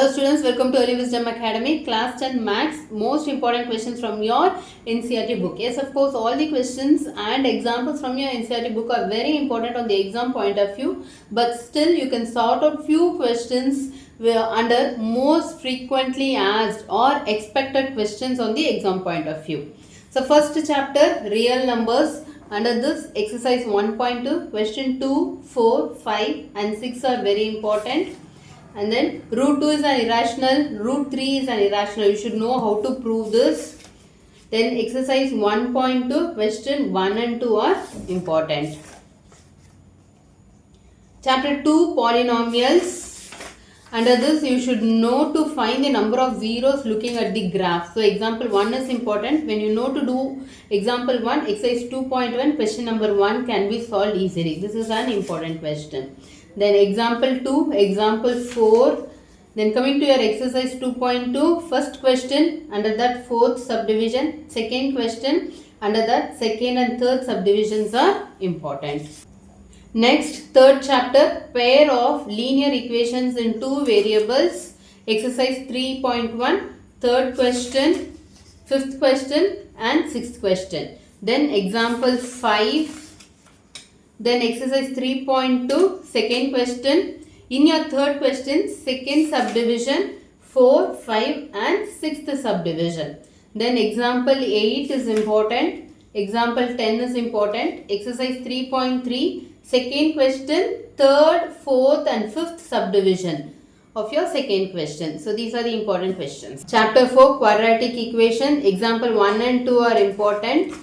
Hello students, welcome to Early Wisdom Academy, Class 10 Maths, most important questions from your NCERT book. Yes, of course, all the questions and examples from your NCERT book are very important on the exam point of view, but still you can sort out few questions under most frequently asked or expected questions on the exam point of view. So first chapter, real numbers. Under this exercise 1.2, question 2, 4, 5 and 6 are very important. And then root 2 is an irrational, root 3 is an irrational. You should know how to prove this. Then exercise 1.2, question 1 and 2 are important. Chapter 2, polynomials. Under this you should know to find the number of zeros looking at the graph. So example 1 is important. When you know to do example 1, exercise 2.1, question number 1 can be solved easily. This is an important question. Then example 2, example 4. Then coming to your exercise 2.2, first question under that fourth subdivision, second question under that second and third subdivisions are important. Next, third chapter, pair of linear equations in two variables, exercise 3.1, third question, fifth question and sixth question. Then example 5. Then exercise 3.2, second question. In your third question, second subdivision, 4, 5 and sixth subdivision. Then example 8 is important. Example 10 is important. Exercise 3.3, second question, third, fourth and fifth subdivision of your second question. So these are the important questions. Chapter 4, quadratic equation. Example 1 and 2 are important.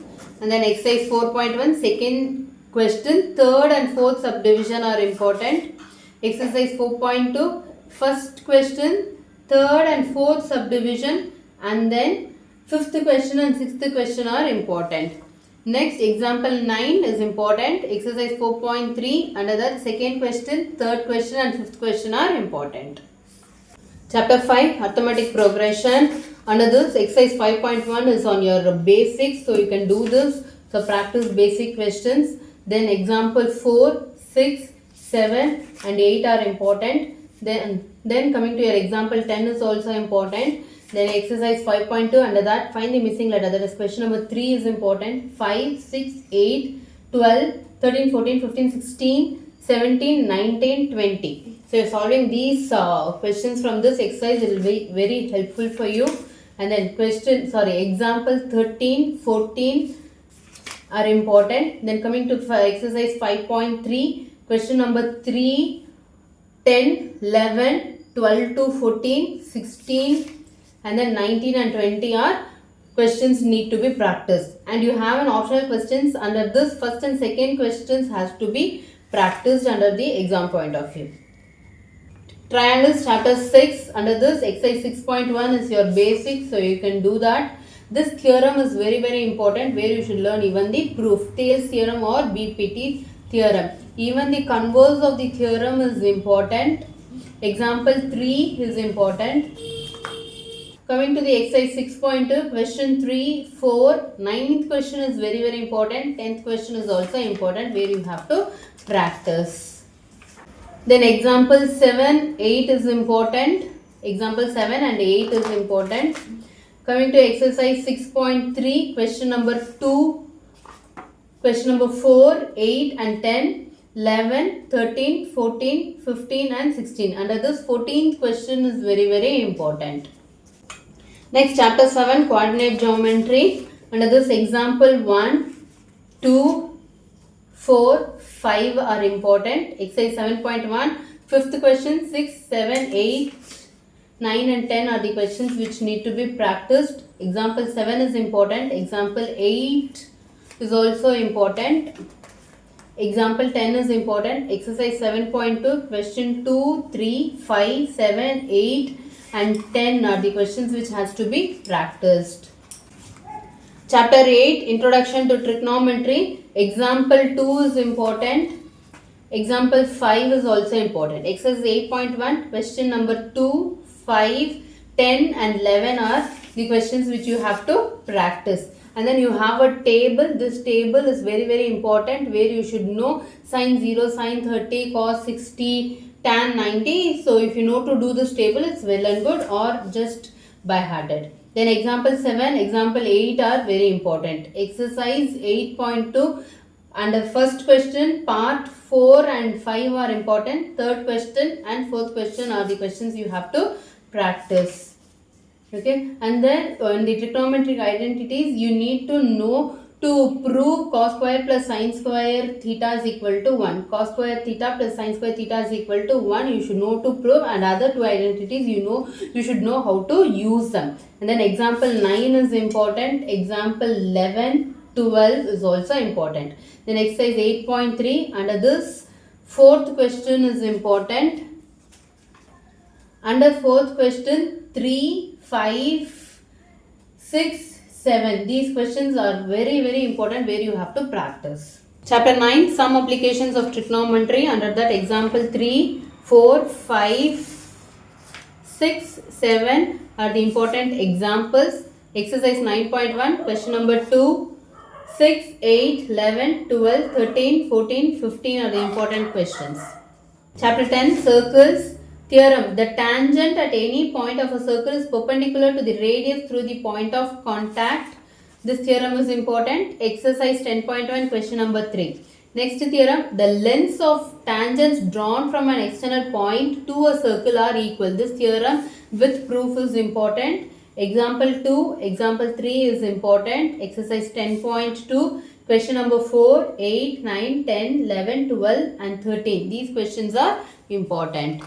And then exercise 4.1, second question, third and fourth subdivision are important. Exercise 4.2, first question, third and fourth subdivision and then fifth question and sixth question are important. Next, example 9 is important. Exercise 4.3, under that second question, third question and fifth question are important. Chapter 5, arithmetic progression. Under this, exercise 5.1 is on your basics, so you can do this. So practice basic questions. Then example 4, 6, 7 and 8 are important. Then coming to your example 10 is also important. Then exercise 5.2, under that find the missing letter. That is question number 3 is important. 5, 6, 8, 12, 13, 14, 15, 16, 17, 19, 20. So you are solving these questions from this exercise. It will be very helpful for you. And then example 13, 14 are important. Then coming to exercise 5.3, question number 3, 10, 11, 12 to 14, 16 and then 19 and 20 are questions need to be practiced. And you have an optional questions under this first and second questions has to be practiced under the exam point of view. Triangles chapter 6, under this exercise 6.1 is your basic, so you can do that. This theorem is very very important where you should learn even the proof, Thales theorem or BPT theorem. Even the converse of the theorem is important. Example 3 is important. Coming to the exercise 6.2, question 3, 4, 9th question is very very important. 10th question is also important where you have to practice. Then example 7, 8 is important. Example 7 and 8 is important. Coming to exercise 6.3, question number 2, question number 4, 8 and 10, 11, 13, 14, 15 and 16. Under this 14th question is very very important. Next, chapter 7, coordinate geometry. Under this example 1, 2, 4, 5 are important. Exercise 7.1, fifth question, 6, 7, 8, 9 and 10 are the questions which need to be practiced. Example 7 is important. Example 8 is also important. Example 10 is important. Exercise 7.2, question 2, 3, 5, 7, 8 and 10 are the questions which has to be practiced. Chapter 8, introduction to trigonometry. Example 2 is important. Example 5 is also important. Exercise 8.1, question number 2, 5, 10 and 11 are the questions which you have to practice. And then you have a table. This table is very, very important, where you should know sin 0, sin 30, cos 60, tan 90. So if you know to do this table, it's well and good, or just by hearted. Then example 7, example 8 are very important. Exercise 8.2, and the first question, part 4 and 5 are important. Third question and fourth question are the questions you have to practice. Okay, and then in the trigonometric identities, you need to know to prove cos square plus sin square theta is equal to 1. Cos square theta plus sin square theta is equal to 1. You should know to prove, and other two identities you should know how to use them. And then example 9 is important. Example 11, 12 is also important. Then exercise 8.3, under this fourth question is important. Under fourth question, 3, 5, 6, 7. These questions are very, very important, where you have to practice. Chapter 9, some applications of trigonometry. Under that, example 3, 4, 5, 6, 7 are the important examples. Exercise 9.1, question number 2, 6, 8, 11, 12, 13, 14, 15 are the important questions. Chapter 10, circles. Theorem, the tangent at any point of a circle is perpendicular to the radius through the point of contact. This theorem is important. Exercise 10.1, question number 3. Next theorem, the lengths of tangents drawn from an external point to a circle are equal. This theorem with proof is important. Example 2, example 3 is important. Exercise 10.2, question number 4, 8, 9, 10, 11, 12 and 13. These questions are important.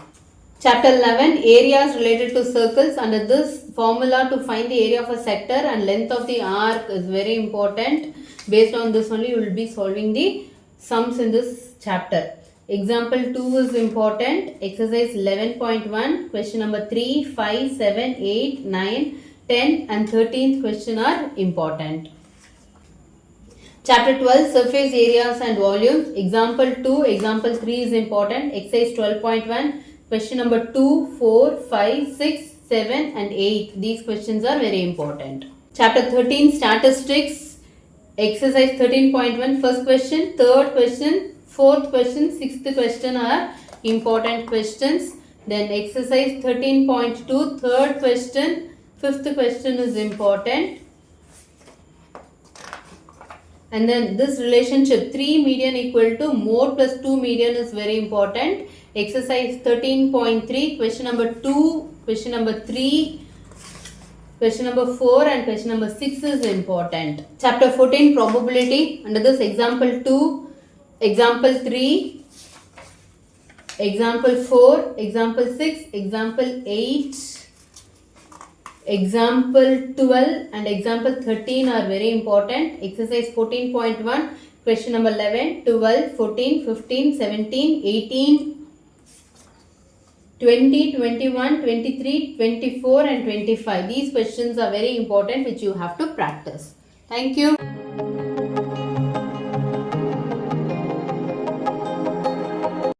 Chapter 11, areas related to circles. Under this, formula to find the area of a sector and length of the arc is very important. Based on this only, you will be solving the sums in this chapter. Example 2 is important. Exercise 11.1, question number 3, 5, 7, 8, 9, 10 and 13th question are important. Chapter 12, surface areas and volumes. Example 2, example 3 is important. Exercise 12.1, question number 2, 4, 5, 6, 7 and 8. These questions are very important. Chapter 13, statistics. Exercise 13.1, first question, third question, fourth question, sixth question are important questions. Then exercise 13.2, third question, fifth question is important. And then this relationship 3 median equal to mode plus 2 median is very important. Exercise 13.3, question number 2, question number 3, question number 4 and question number 6 is important. Chapter 14, probability. Under this, example 2, example 3, example 4, example 6, example 8, example 12 and example 13 are very important. Exercise 14.1, question number 11, 12, 14, 15, 17, 18, 20, 21, 23, 24 and 25. These questions are very important, which you have to practice. Thank you.